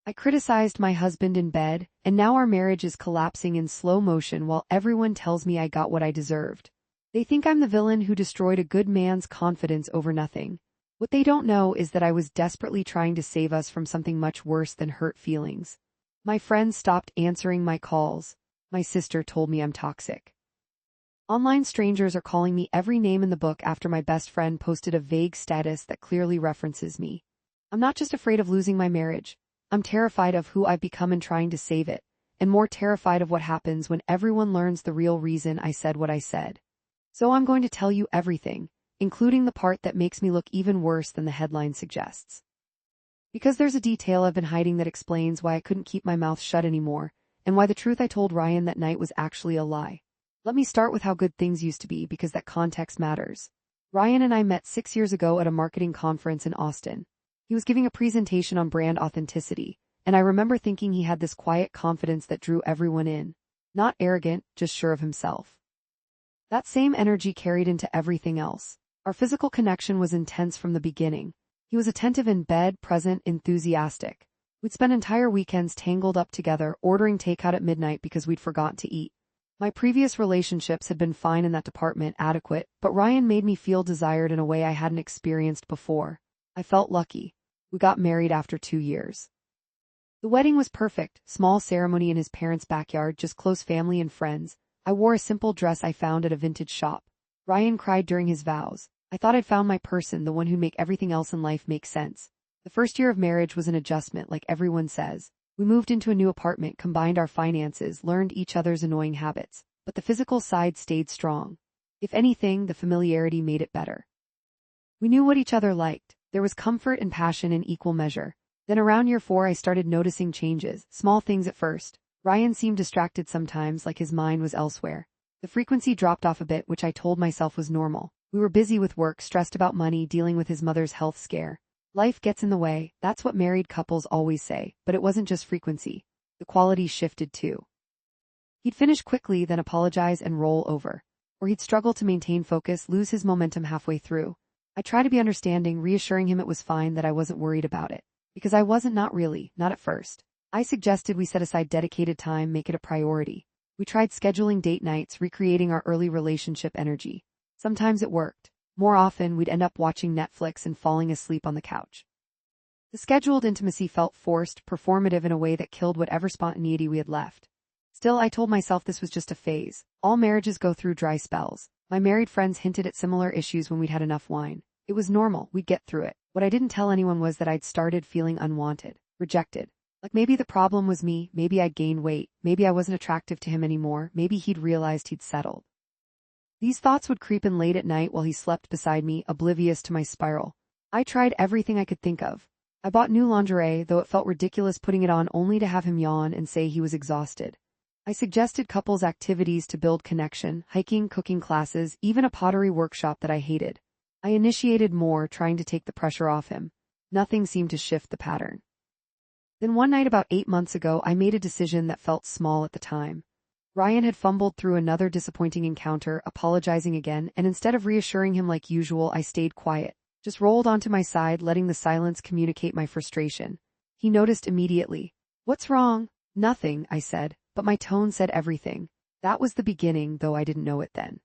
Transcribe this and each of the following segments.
I criticized my husband in bed, and now our marriage is collapsing in slow motion while everyone tells me I got what I deserved. They think I'm the villain who destroyed a good man's confidence over nothing. What they don't know is that I was desperately trying to save us from something much worse than hurt feelings. My friends stopped answering my calls. My sister told me I'm toxic. Online strangers are calling me every name in the book after my best friend posted a vague status that clearly references me. I'm not just afraid of losing my marriage. I'm terrified of who I've become and trying to save it, and more terrified of what happens when everyone learns the real reason I said what I said. So I'm going to tell you everything, including the part that makes me look even worse than the headline suggests. Because there's a detail I've been hiding that explains why I couldn't keep my mouth shut anymore, and why the truth I told Ryan that night was actually a lie. Let me start with how good things used to be because that context matters. Ryan and I met 6 years ago at a marketing conference in Austin. He was giving a presentation on brand authenticity, and I remember thinking he had this quiet confidence that drew everyone in. Not arrogant, just sure of himself. That same energy carried into everything else. Our physical connection was intense from the beginning. He was attentive in bed, present, enthusiastic. We'd spend entire weekends tangled up together, ordering takeout at midnight because we'd forgotten to eat. My previous relationships had been fine in that department, adequate, but Ryan made me feel desired in a way I hadn't experienced before. I felt lucky. We got married after 2 years. The wedding was perfect, small ceremony in his parents' backyard, just close family and friends. I wore a simple dress I found at a vintage shop. Ryan cried during his vows. I thought I'd found my person, the one who'd make everything else in life make sense. The first year of marriage was an adjustment, like everyone says. We moved into a new apartment, combined our finances, learned each other's annoying habits, but the physical side stayed strong. If anything, the familiarity made it better. We knew what each other liked. There was comfort and passion in equal measure. Then around year 4 I started noticing changes, small things at first. Ryan seemed distracted sometimes, like his mind was elsewhere. The frequency dropped off a bit, which I told myself was normal. We were busy with work, stressed about money, dealing with his mother's health scare. Life gets in the way, that's what married couples always say, but it wasn't just frequency. The quality shifted too. He'd finish quickly, then apologize and roll over. Or he'd struggle to maintain focus, lose his momentum halfway through. I tried to be understanding, reassuring him it was fine, that I wasn't worried about it. Because I wasn't, not really, not at first. I suggested we set aside dedicated time, make it a priority. We tried scheduling date nights, recreating our early relationship energy. Sometimes it worked. More often, we'd end up watching Netflix and falling asleep on the couch. The scheduled intimacy felt forced, performative in a way that killed whatever spontaneity we had left. Still, I told myself this was just a phase. All marriages go through dry spells. My married friends hinted at similar issues when we'd had enough wine. It was normal, we'd get through it. What I didn't tell anyone was that I'd started feeling unwanted, rejected. Like maybe the problem was me, maybe I'd gained weight, maybe I wasn't attractive to him anymore, maybe he'd realized he'd settled. These thoughts would creep in late at night while he slept beside me, oblivious to my spiral. I tried everything I could think of. I bought new lingerie, though it felt ridiculous putting it on only to have him yawn and say he was exhausted. I suggested couples activities to build connection, hiking, cooking classes, even a pottery workshop that I hated. I initiated more, trying to take the pressure off him. Nothing seemed to shift the pattern. Then one night about 8 months ago, I made a decision that felt small at the time. Ryan had fumbled through another disappointing encounter, apologizing again, and instead of reassuring him like usual, I stayed quiet, just rolled onto my side, letting the silence communicate my frustration. He noticed immediately. "What's wrong?" "Nothing," I said, but my tone said everything. That was the beginning, though I didn't know it then.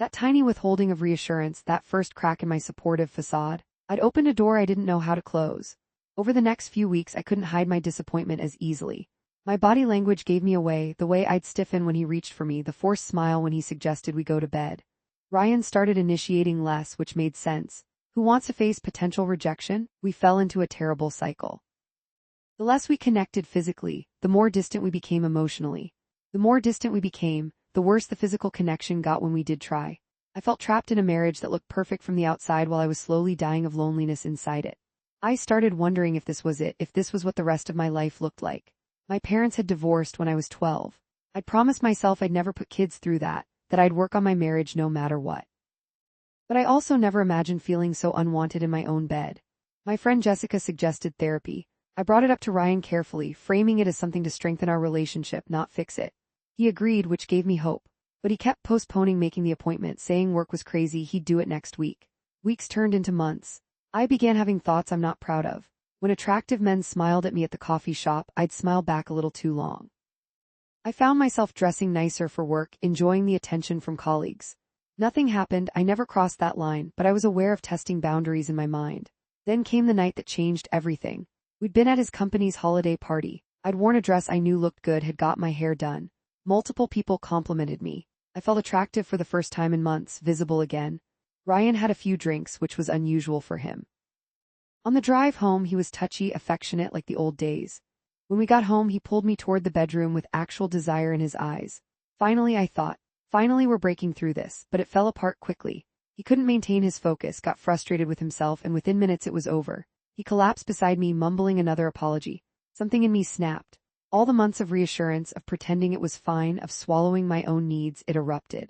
That tiny withholding of reassurance, that first crack in my supportive facade, I'd opened a door I didn't know how to close. Over the next few weeks, I couldn't hide my disappointment as easily. My body language gave me away, the way I'd stiffen when he reached for me, the forced smile when he suggested we go to bed. Ryan started initiating less, which made sense. Who wants to face potential rejection? We fell into a terrible cycle. The less we connected physically, the more distant we became emotionally. The more distant we became, the worse the physical connection got when we did try. I felt trapped in a marriage that looked perfect from the outside while I was slowly dying of loneliness inside it. I started wondering if this was it, if this was what the rest of my life looked like. My parents had divorced when I was 12. I'd promised myself I'd never put kids through that I'd work on my marriage no matter what. But I also never imagined feeling so unwanted in my own bed. My friend Jessica suggested therapy. I brought it up to Ryan carefully, framing it as something to strengthen our relationship, not fix it. He agreed, which gave me hope. But he kept postponing making the appointment, saying work was crazy, he'd do it next week. Weeks turned into months. I began having thoughts I'm not proud of. When attractive men smiled at me at the coffee shop, I'd smile back a little too long. I found myself dressing nicer for work, enjoying the attention from colleagues. Nothing happened, I never crossed that line, but I was aware of testing boundaries in my mind. Then came the night that changed everything. We'd been at his company's holiday party. I'd worn a dress I knew looked good, had got my hair done. Multiple people complimented me. I felt attractive for the first time in months, visible again. Ryan had a few drinks, which was unusual for him. On the drive home, he was touchy, affectionate like the old days. When we got home, he pulled me toward the bedroom with actual desire in his eyes. Finally, I thought. Finally, we're breaking through this, but it fell apart quickly. He couldn't maintain his focus, got frustrated with himself, and within minutes it was over. He collapsed beside me, mumbling another apology. Something in me snapped. All the months of reassurance, of pretending it was fine, of swallowing my own needs, it erupted.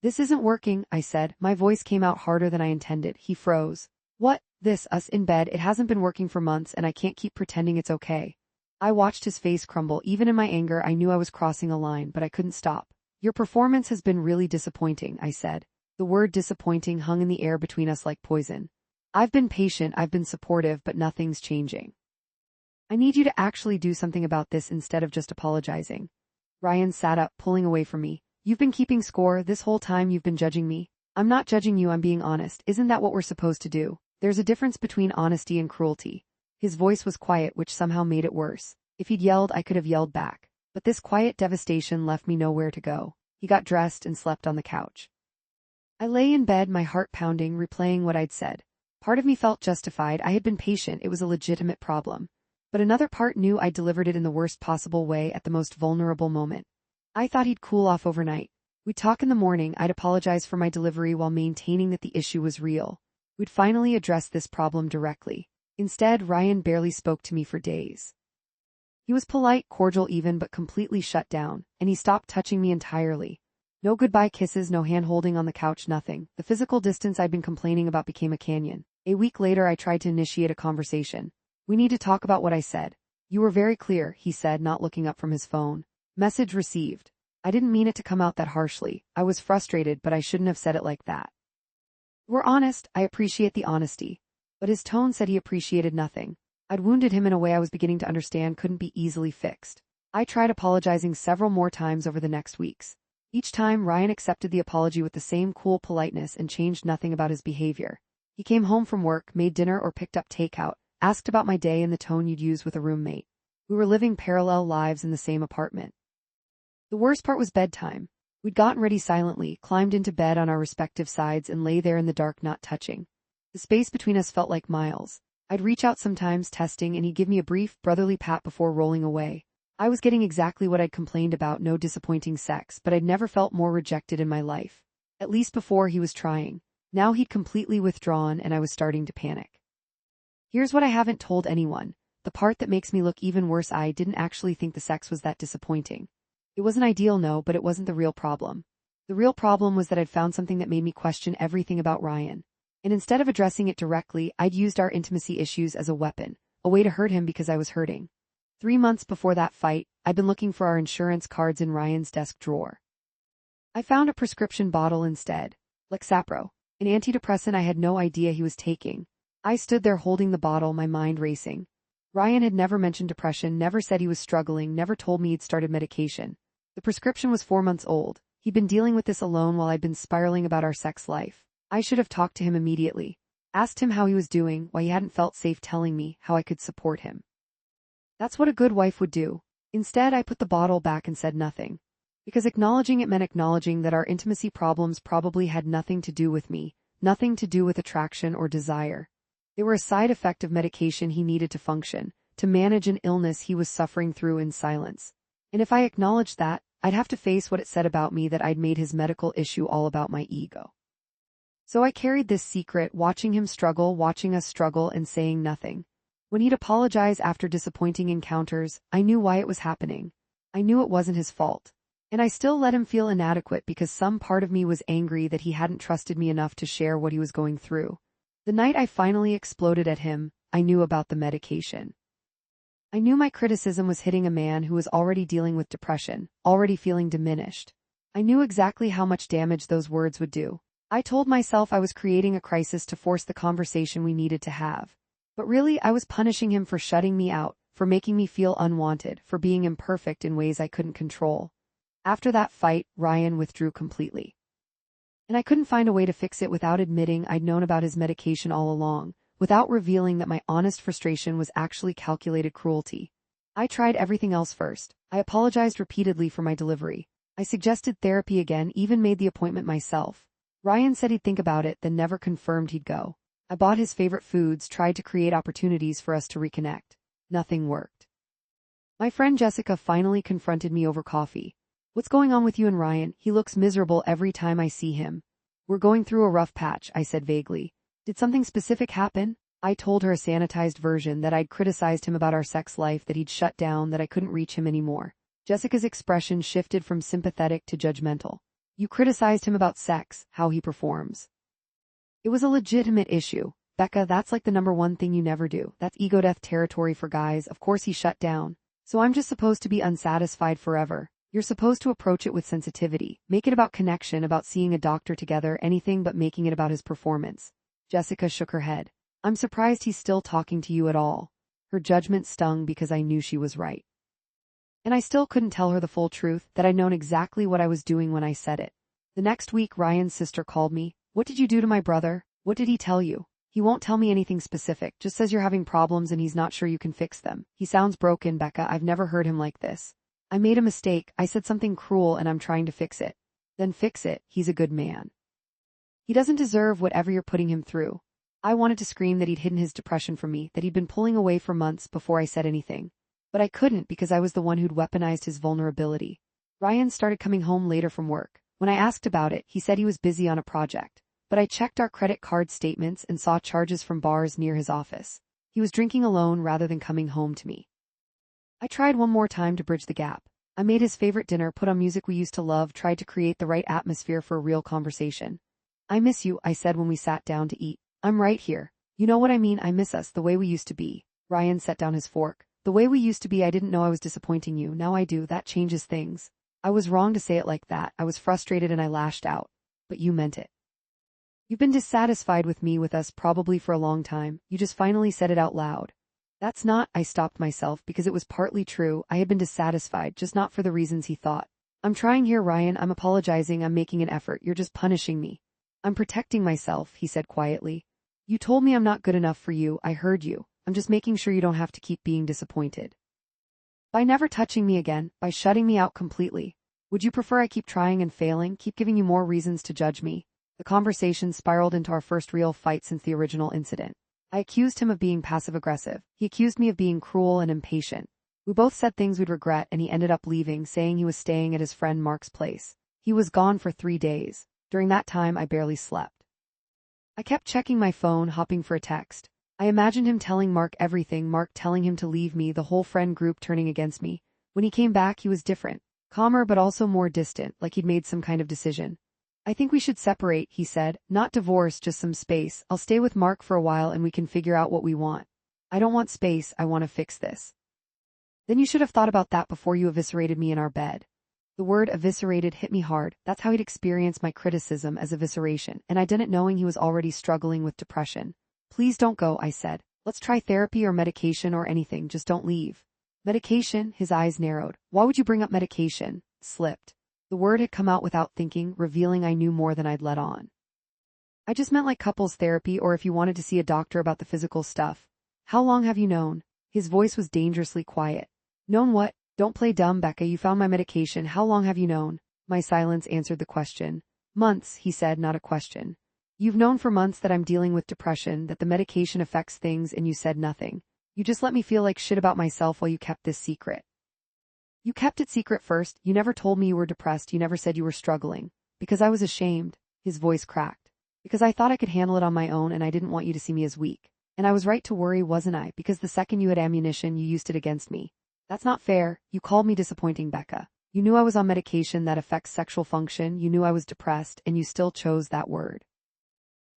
"This isn't working," I said. My voice came out harder than I intended. He froze. "What? This, us in bed, it hasn't been working for months and I can't keep pretending it's okay." I watched his face crumble. Even in my anger, I knew I was crossing a line, but I couldn't stop. "Your performance has been really disappointing," I said. The word disappointing hung in the air between us like poison. "I've been patient, I've been supportive, but nothing's changing. I need you to actually do something about this instead of just apologizing." Ryan sat up, pulling away from me. "You've been keeping score, this whole time you've been judging me." "I'm not judging you, I'm being honest. Isn't that what we're supposed to do? There's a difference between honesty and cruelty." His voice was quiet, which somehow made it worse. If he'd yelled, I could have yelled back. But this quiet devastation left me nowhere to go. He got dressed and slept on the couch. I lay in bed, my heart pounding, replaying what I'd said. Part of me felt justified. I had been patient, it was a legitimate problem. But another part knew I delivered it in the worst possible way at the most vulnerable moment. I thought he'd cool off overnight. We'd talk in the morning, I'd apologize for my delivery while maintaining that the issue was real. We'd finally address this problem directly. Instead, Ryan barely spoke to me for days. He was polite, cordial even, but completely shut down, and he stopped touching me entirely. No goodbye kisses, no hand-holding on the couch, nothing. The physical distance I'd been complaining about became a canyon. A week later, I tried to initiate a conversation. "We need to talk about what I said." "You were very clear," he said, not looking up from his phone. Message received. I didn't mean it to come out that harshly. I was frustrated, but I shouldn't have said it like that. "We're honest, I appreciate the honesty." But his tone said he appreciated nothing. I'd wounded him in a way I was beginning to understand couldn't be easily fixed. I tried apologizing several more times over the next weeks. Each time, Ryan accepted the apology with the same cool politeness and changed nothing about his behavior. He came home from work, made dinner or picked up takeout, asked about my day in the tone you'd use with a roommate. We were living parallel lives in the same apartment. The worst part was bedtime. We'd gotten ready silently, climbed into bed on our respective sides and lay there in the dark, not touching. The space between us felt like miles. I'd reach out sometimes, testing, and he'd give me a brief, brotherly pat before rolling away. I was getting exactly what I'd complained about, no disappointing sex, but I'd never felt more rejected in my life. At least before, he was trying. Now he'd completely withdrawn and I was starting to panic. Here's what I haven't told anyone. The part that makes me look even worse, I didn't actually think the sex was that disappointing. It wasn't ideal, no, but it wasn't the real problem. The real problem was that I'd found something that made me question everything about Ryan. And instead of addressing it directly, I'd used our intimacy issues as a weapon, a way to hurt him because I was hurting. 3 months before that fight, I'd been looking for our insurance cards in Ryan's desk drawer. I found a prescription bottle instead. Lexapro, an antidepressant I had no idea he was taking. I stood there holding the bottle, my mind racing. Ryan had never mentioned depression, never said he was struggling, never told me he'd started medication. The prescription was 4 months old. He'd been dealing with this alone while I'd been spiraling about our sex life. I should have talked to him immediately. Asked him how he was doing, why he hadn't felt safe telling me, how I could support him. That's what a good wife would do. Instead, I put the bottle back and said nothing. Because acknowledging it meant acknowledging that our intimacy problems probably had nothing to do with me, nothing to do with attraction or desire. They were a side effect of medication he needed to function, to manage an illness he was suffering through in silence. And if I acknowledged that, I'd have to face what it said about me that I'd made his medical issue all about my ego. So I carried this secret, watching him struggle, watching us struggle, and saying nothing. When he'd apologize after disappointing encounters, I knew why it was happening. I knew it wasn't his fault. And I still let him feel inadequate because some part of me was angry that he hadn't trusted me enough to share what he was going through. The night I finally exploded at him, I knew about the medication. I knew my criticism was hitting a man who was already dealing with depression, already feeling diminished. I knew exactly how much damage those words would do. I told myself I was creating a crisis to force the conversation we needed to have. But really, I was punishing him for shutting me out, for making me feel unwanted, for being imperfect in ways I couldn't control. After that fight, Ryan withdrew completely. And I couldn't find a way to fix it without admitting I'd known about his medication all along, without revealing that my honest frustration was actually calculated cruelty. I tried everything else first. I apologized repeatedly for my delivery. I suggested therapy again, even made the appointment myself. Ryan said he'd think about it, then never confirmed he'd go. I bought his favorite foods, tried to create opportunities for us to reconnect. Nothing worked. My friend Jessica finally confronted me over coffee. "What's going on with you and Ryan? He looks miserable every time I see him." "We're going through a rough patch," I said vaguely. "Did something specific happen?" I told her a sanitized version, that I'd criticized him about our sex life, that he'd shut down, that I couldn't reach him anymore. Jessica's expression shifted from sympathetic to judgmental. "You criticized him about sex, how he performs." "It was a legitimate issue. Becca, that's like the #1 thing you never do. That's ego death territory for guys. Of course he shut down. So I'm just supposed to be unsatisfied forever. You're supposed to approach it with sensitivity. Make it about connection, about seeing a doctor together, anything but making it about his performance." Jessica shook her head. "I'm surprised he's still talking to you at all." Her judgment stung because I knew she was right. And I still couldn't tell her the full truth, that I'd known exactly what I was doing when I said it. The next week, Ryan's sister called me. "What did you do to my brother? What did he tell you?" "He won't tell me anything specific, just says you're having problems and he's not sure you can fix them. He sounds broken, Becca. I've never heard him like this. I made a mistake. I said something cruel and I'm trying to fix it." "Then fix it. He's a good man. He doesn't deserve whatever you're putting him through." I wanted to scream that he'd hidden his depression from me, that he'd been pulling away for months before I said anything. But I couldn't, because I was the one who'd weaponized his vulnerability. Ryan started coming home later from work. When I asked about it, he said he was busy on a project. But I checked our credit card statements and saw charges from bars near his office. He was drinking alone rather than coming home to me. I tried one more time to bridge the gap. I made his favorite dinner, put on music we used to love, tried to create the right atmosphere for a real conversation. "I miss you," I said when we sat down to eat. "I'm right here. You know what I mean? I miss us, the way we used to be." Ryan set down his fork. "The way we used to be. I didn't know I was disappointing you. Now I do. That changes things." I was wrong to say it like that. I was frustrated and I lashed out. "But you meant it. You've been dissatisfied with me, with us, probably for a long time. You just finally said it out loud." "That's not," I stopped myself, because it was partly true. I had been dissatisfied, just not for the reasons he thought. "I'm trying here, Ryan. I'm apologizing. I'm making an effort. You're just punishing me." "I'm protecting myself," he said quietly. "You told me I'm not good enough for you. I heard you. I'm just making sure you don't have to keep being disappointed. By never touching me again, by shutting me out completely. Would you prefer I keep trying and failing, keep giving you more reasons to judge me?" The conversation spiraled into our first real fight since the original incident. I accused him of being passive-aggressive. He accused me of being cruel and impatient. We both said things we'd regret, and he ended up leaving, saying he was staying at his friend Mark's place. He was gone for 3 days. During that time, I barely slept. I kept checking my phone, hoping for a text. I imagined him telling Mark everything, Mark telling him to leave me, the whole friend group turning against me. When he came back, he was different. Calmer but also more distant, like he'd made some kind of decision. "I think we should separate," he said. "Not divorce, just some space. I'll stay with Mark for a while and we can figure out what we want." "I don't want space, I want to fix this." "Then you should have thought about that before you eviscerated me in our bed." The word eviscerated hit me hard. That's how he'd experienced my criticism, as evisceration, and I didn't, knowing he was already struggling with depression. "Please don't go," I said. "Let's try therapy or medication or anything, just don't leave." "Medication?" His eyes narrowed. "Why would you bring up medication?" Slipped. The word had come out without thinking, revealing I knew more than I'd let on. "I just meant like couples therapy, or if you wanted to see a doctor about the physical stuff." "How long have you known?" His voice was dangerously quiet. "Known what? Don't play dumb, Becca. You found my medication. How long have you known?" My silence answered the question. "Months," he said, not a question. "You've known for months that I'm dealing with depression, that the medication affects things, and you said nothing. You just let me feel like shit about myself while you kept this secret." "You kept it secret first. You never told me you were depressed. You never said you were struggling." "Because I was ashamed." His voice cracked. "Because I thought I could handle it on my own and I didn't want you to see me as weak. And I was right to worry, wasn't I? Because the second you had ammunition, you used it against me." "That's not fair. You called me disappointing, Becca. You knew I was on medication that affects sexual function, you knew I was depressed, and you still chose that word.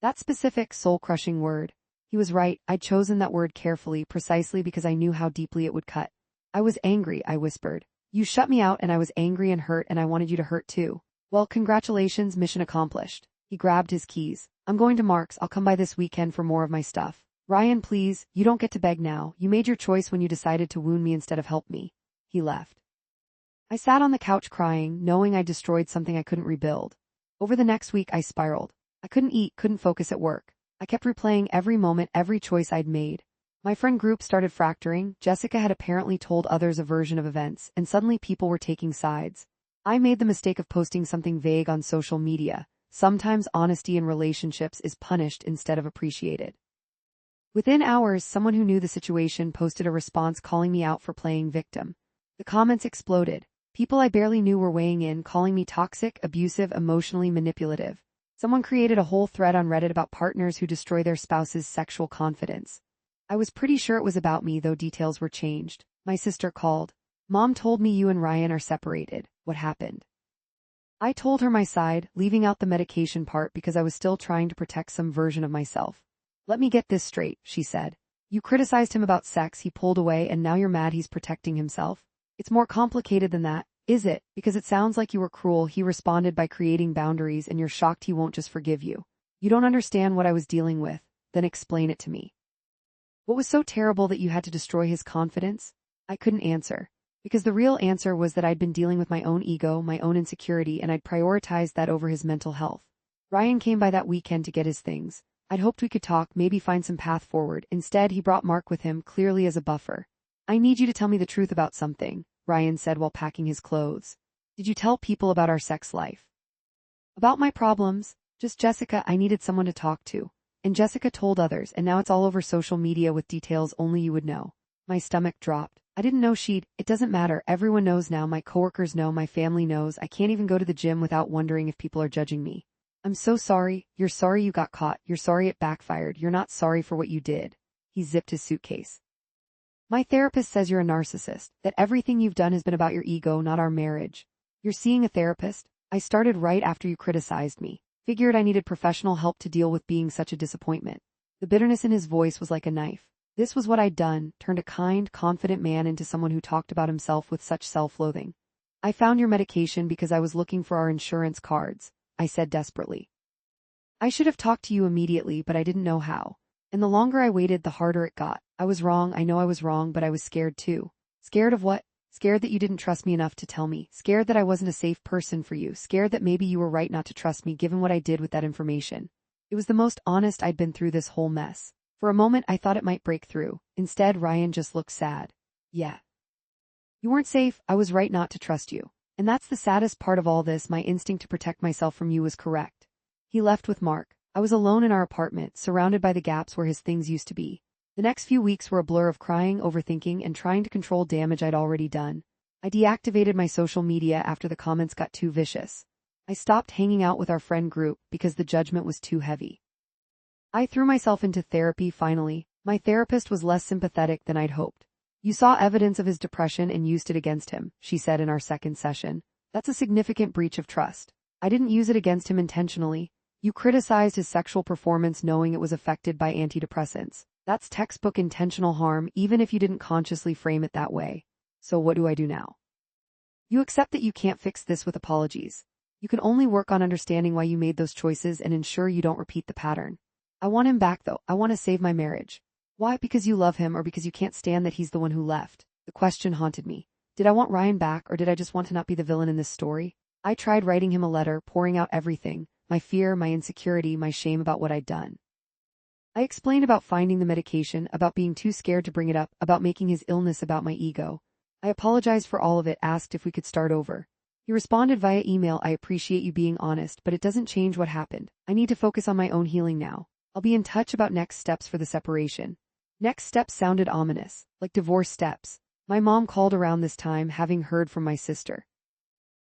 That specific, soul-crushing word." He was right. I'd chosen that word carefully, precisely because I knew how deeply it would cut. "I was angry," I whispered. "You shut me out and I was angry and hurt, and I wanted you to hurt too." "Well, congratulations, mission accomplished." He grabbed his keys. "I'm going to Mark's. I'll come by this weekend for more of my stuff." Ryan, please, you don't get to beg now. You made your choice when you decided to wound me instead of help me. He left. I sat on the couch crying, knowing I destroyed something I couldn't rebuild. Over the next week I spiraled. I couldn't eat, couldn't focus at work. I kept replaying every moment, every choice I'd made. My friend group started fracturing. Jessica had apparently told others a version of events, and suddenly people were taking sides. I made the mistake of posting something vague on social media. Sometimes honesty in relationships is punished instead of appreciated. Within hours, someone who knew the situation posted a response calling me out for playing victim. The comments exploded. People I barely knew were weighing in, calling me toxic, abusive, emotionally manipulative. Someone created a whole thread on Reddit about partners who destroy their spouse's sexual confidence. I was pretty sure it was about me, though details were changed. My sister called. Mom told me you and Ryan are separated. What happened? I told her my side, leaving out the medication part because I was still trying to protect some version of myself. Let me get this straight, she said. You criticized him about sex, he pulled away, and now you're mad he's protecting himself? It's more complicated than that, is it? Because it sounds like you were cruel. He responded by creating boundaries, and you're shocked he won't just forgive you. You don't understand what I was dealing with. Then explain it to me. What was so terrible that you had to destroy his confidence? I couldn't answer. Because the real answer was that I'd been dealing with my own ego, my own insecurity, and I'd prioritized that over his mental health. Ryan came by that weekend to get his things. I'd hoped we could talk, maybe find some path forward. Instead, he brought Mark with him, clearly as a buffer. I need you to tell me the truth about something, Ryan said while packing his clothes. Did you tell people about our sex life? About my problems? Just Jessica. I needed someone to talk to. And Jessica told others, and now it's all over social media with details only you would know. My stomach dropped. I didn't know she'd. It doesn't matter. Everyone knows now. My coworkers know. My family knows. I can't even go to the gym without wondering if people are judging me. I'm so sorry. You're sorry you got caught. You're sorry it backfired. You're not sorry for what you did. He zipped his suitcase. My therapist says you're a narcissist, that everything you've done has been about your ego, not our marriage. You're seeing a therapist? I started right after you criticized me. Figured I needed professional help to deal with being such a disappointment. The bitterness in his voice was like a knife. This was what I'd done, turned a kind, confident man into someone who talked about himself with such self-loathing. I found your medication because I was looking for our insurance cards, I said desperately. I should have talked to you immediately, but I didn't know how. And the longer I waited, the harder it got. I was wrong, I know I was wrong, but I was scared too. Scared of what? Scared that you didn't trust me enough to tell me. Scared that I wasn't a safe person for you. Scared that maybe you were right not to trust me given what I did with that information. It was the most honest I'd been through this whole mess. For a moment I thought it might break through. Instead, Ryan just looked sad. Yeah. You weren't safe. I was right not to trust you. And that's the saddest part of all this. My instinct to protect myself from you was correct. He left with Mark. I was alone in our apartment, surrounded by the gaps where his things used to be. The next few weeks were a blur of crying, overthinking, and trying to control damage I'd already done. I deactivated my social media after the comments got too vicious. I stopped hanging out with our friend group because the judgment was too heavy. I threw myself into therapy finally. My therapist was less sympathetic than I'd hoped. You saw evidence of his depression and used it against him, she said in our second session. That's a significant breach of trust. I didn't use it against him intentionally. You criticized his sexual performance knowing it was affected by antidepressants. That's textbook intentional harm, even if you didn't consciously frame it that way. So what do I do now? You accept that you can't fix this with apologies. You can only work on understanding why you made those choices and ensure you don't repeat the pattern. I want him back though. I want to save my marriage. Why? Because you love him or because you can't stand that he's the one who left? The question haunted me. Did I want Ryan back or did I just want to not be the villain in this story? I tried writing him a letter, pouring out everything, my fear, my insecurity, my shame about what I'd done. I explained about finding the medication, about being too scared to bring it up, about making his illness about my ego. I apologized for all of it, asked if we could start over. He responded via email, I appreciate you being honest, but it doesn't change what happened. I need to focus on my own healing now. I'll be in touch about next steps for the separation. Next steps sounded ominous, like divorce steps. My mom called around this time, having heard from my sister.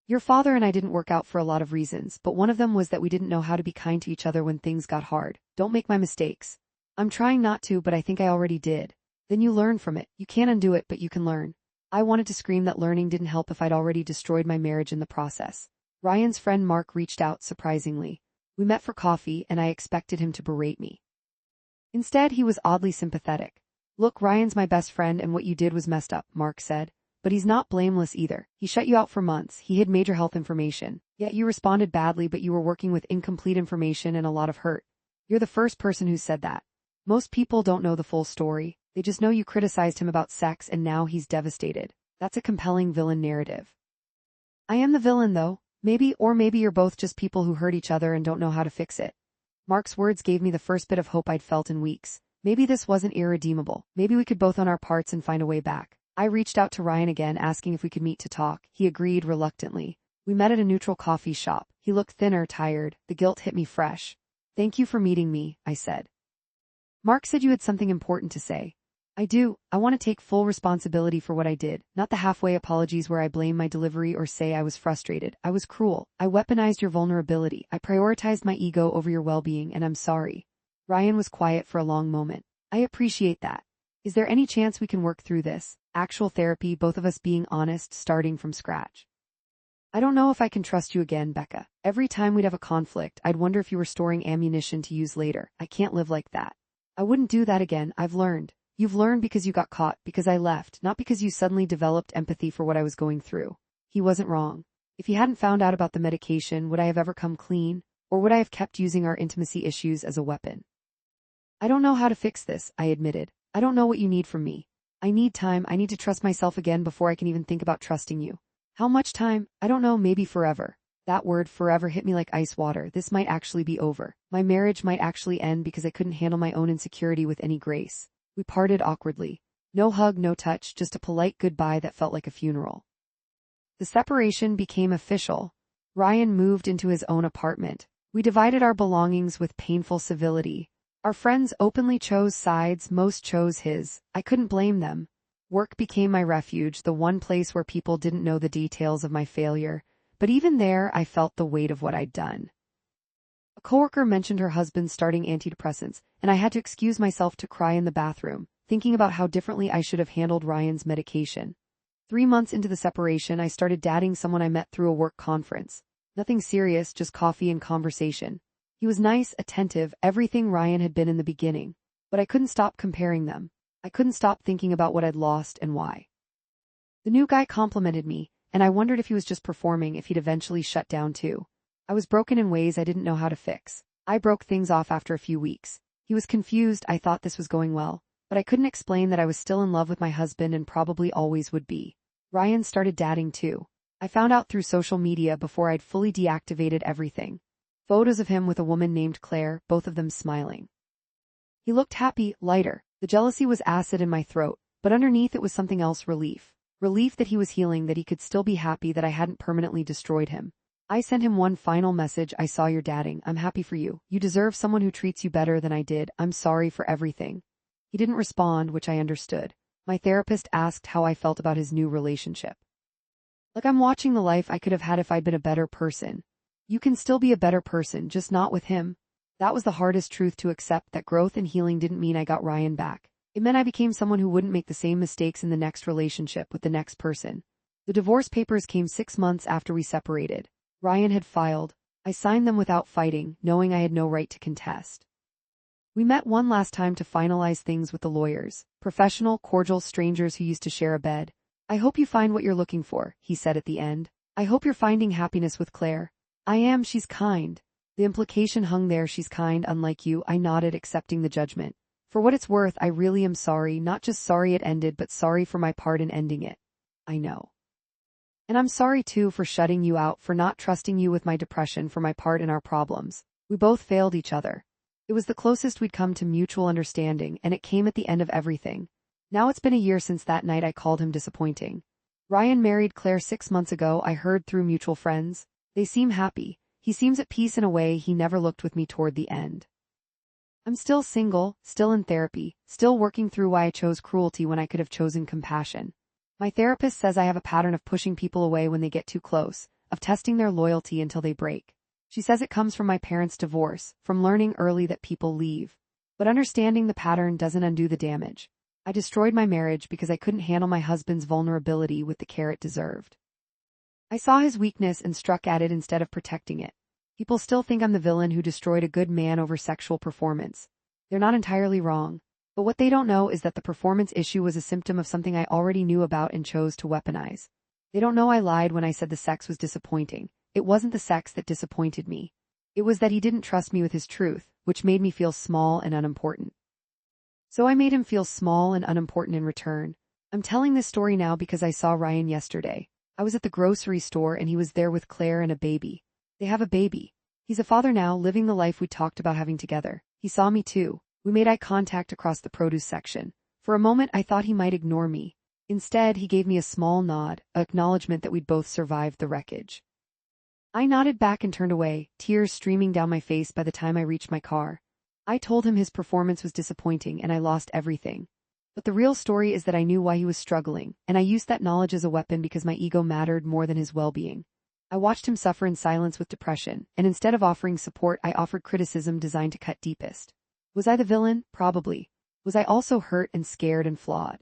Your father and I didn't work out for a lot of reasons, but one of them was that we didn't know how to be kind to each other when things got hard. Don't make my mistakes. I'm trying not to, but I think I already did. Then you learn from it. You can't undo it, but you can learn. I wanted to scream that learning didn't help if I'd already destroyed my marriage in the process. Ryan's friend Mark reached out, surprisingly. We met for coffee, and I expected him to berate me. Instead, he was oddly sympathetic. Look, Ryan's my best friend, and what you did was messed up, Mark said. But he's not blameless either. He shut you out for months. He hid major health information. Yet you responded badly, but you were working with incomplete information and a lot of hurt. You're the first person who said that. Most people don't know the full story. They just know you criticized him about sex and now he's devastated. That's a compelling villain narrative. I am the villain though. Maybe you're both just people who hurt each other and don't know how to fix it. Mark's words gave me the first bit of hope I'd felt in weeks. Maybe this wasn't irredeemable. Maybe we could both own our parts and find a way back. I reached out to Ryan again, asking if we could meet to talk. He agreed reluctantly. We met at a neutral coffee shop. He looked thinner, tired. The guilt hit me fresh. Thank you for meeting me, I said. Mark said you had something important to say. I do. I want to take full responsibility for what I did, not the halfway apologies where I blame my delivery or say I was frustrated. I was cruel. I weaponized your vulnerability. I prioritized my ego over your well-being, and I'm sorry. Ryan was quiet for a long moment. I appreciate that. Is there any chance we can work through this? Actual therapy, both of us being honest, starting from scratch. I don't know if I can trust you again, Becca. Every time we'd have a conflict, I'd wonder if you were storing ammunition to use later. I can't live like that. I wouldn't do that again. I've learned. You've learned because you got caught, because I left, not because you suddenly developed empathy for what I was going through. He wasn't wrong. If he hadn't found out about the medication, would I have ever come clean? Or would I have kept using our intimacy issues as a weapon? I don't know how to fix this, I admitted. I don't know what you need from me. I need time. I need to trust myself again before I can even think about trusting you. How much time? I don't know, maybe forever. That word forever hit me like ice water. This might actually be over. My marriage might actually end because I couldn't handle my own insecurity with any grace. We parted awkwardly. No hug, no touch, just a polite goodbye that felt like a funeral. The separation became official. Ryan moved into his own apartment. We divided our belongings with painful civility. Our friends openly chose sides, most chose his. I couldn't blame them. Work became my refuge, the one place where people didn't know the details of my failure. But even there, I felt the weight of what I'd done. A coworker mentioned her husband starting antidepressants, and I had to excuse myself to cry in the bathroom, thinking about how differently I should have handled Ryan's medication. 3 months into the separation, I started dating someone I met through a work conference. Nothing serious, just coffee and conversation. He was nice, attentive, everything Ryan had been in the beginning. But I couldn't stop comparing them. I couldn't stop thinking about what I'd lost and why. The new guy complimented me, and I wondered if he was just performing, if he'd eventually shut down too. I was broken in ways I didn't know how to fix. I broke things off after a few weeks. He was confused. I thought this was going well, but I couldn't explain that I was still in love with my husband and probably always would be. Ryan started dating too. I found out through social media before I'd fully deactivated everything. Photos of him with a woman named Claire, both of them smiling. He looked happy, lighter. The jealousy was acid in my throat, but underneath it was something else, relief. Relief that he was healing, that he could still be happy, that I hadn't permanently destroyed him. I sent him one final message. I saw your dating. I'm happy for you. You deserve someone who treats you better than I did. I'm sorry for everything. He didn't respond, which I understood. My therapist asked how I felt about his new relationship. Like I'm watching the life I could have had if I'd been a better person. You can still be a better person, just not with him. That was the hardest truth to accept, that growth and healing didn't mean I got Ryan back. It meant I became someone who wouldn't make the same mistakes in the next relationship with the next person. The divorce papers came 6 months after we separated. Ryan had filed. I signed them without fighting, knowing I had no right to contest. We met one last time to finalize things with the lawyers. Professional, cordial strangers who used to share a bed. I hope you find what you're looking for, he said at the end. I hope you're finding happiness with Claire. I am. She's kind. The implication hung there, she's kind, unlike you. I nodded, accepting the judgment. For what it's worth, I really am sorry, not just sorry it ended, but sorry for my part in ending it. I know. And I'm sorry too for shutting you out, for not trusting you with my depression, for my part in our problems. We both failed each other. It was the closest we'd come to mutual understanding, and it came at the end of everything. Now it's been a year since that night I called him disappointing. Ryan married Claire 6 months ago, I heard through mutual friends. They seem happy. He seems at peace in a way he never looked with me toward the end. I'm still single, still in therapy, still working through why I chose cruelty when I could have chosen compassion. My therapist says I have a pattern of pushing people away when they get too close, of testing their loyalty until they break. She says it comes from my parents' divorce, from learning early that people leave. But understanding the pattern doesn't undo the damage. I destroyed my marriage because I couldn't handle my husband's vulnerability with the care it deserved. I saw his weakness and struck at it instead of protecting it. People still think I'm the villain who destroyed a good man over sexual performance. They're not entirely wrong. But what they don't know is that the performance issue was a symptom of something I already knew about and chose to weaponize. They don't know I lied when I said the sex was disappointing. It wasn't the sex that disappointed me. It was that he didn't trust me with his truth, which made me feel small and unimportant. So I made him feel small and unimportant in return. I'm telling this story now because I saw Ryan yesterday. I was at the grocery store and he was there with Claire and a baby. They have a baby. He's a father now, living the life we talked about having together. He saw me too. We made eye contact across the produce section. For a moment I thought he might ignore me. Instead, he gave me a small nod, an acknowledgement that we'd both survived the wreckage. I nodded back and turned away, tears streaming down my face by the time I reached my car. I told him his performance was disappointing and I lost everything. But the real story is that I knew why he was struggling, and I used that knowledge as a weapon because my ego mattered more than his well-being. I watched him suffer in silence with depression, and instead of offering support, I offered criticism designed to cut deepest. Was I the villain? Probably. Was I also hurt and scared and flawed?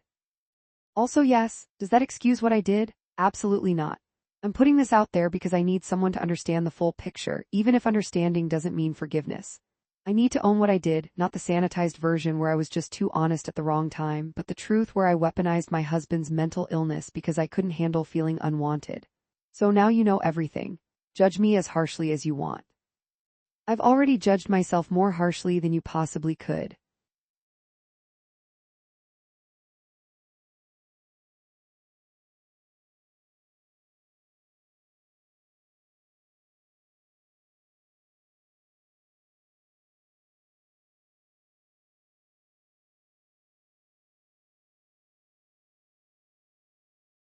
Also yes. Does that excuse what I did? Absolutely not. I'm putting this out there because I need someone to understand the full picture, even if understanding doesn't mean forgiveness. I need to own what I did, not the sanitized version where I was just too honest at the wrong time, but the truth where I weaponized my husband's mental illness because I couldn't handle feeling unwanted. So now you know everything. Judge me as harshly as you want. I've already judged myself more harshly than you possibly could.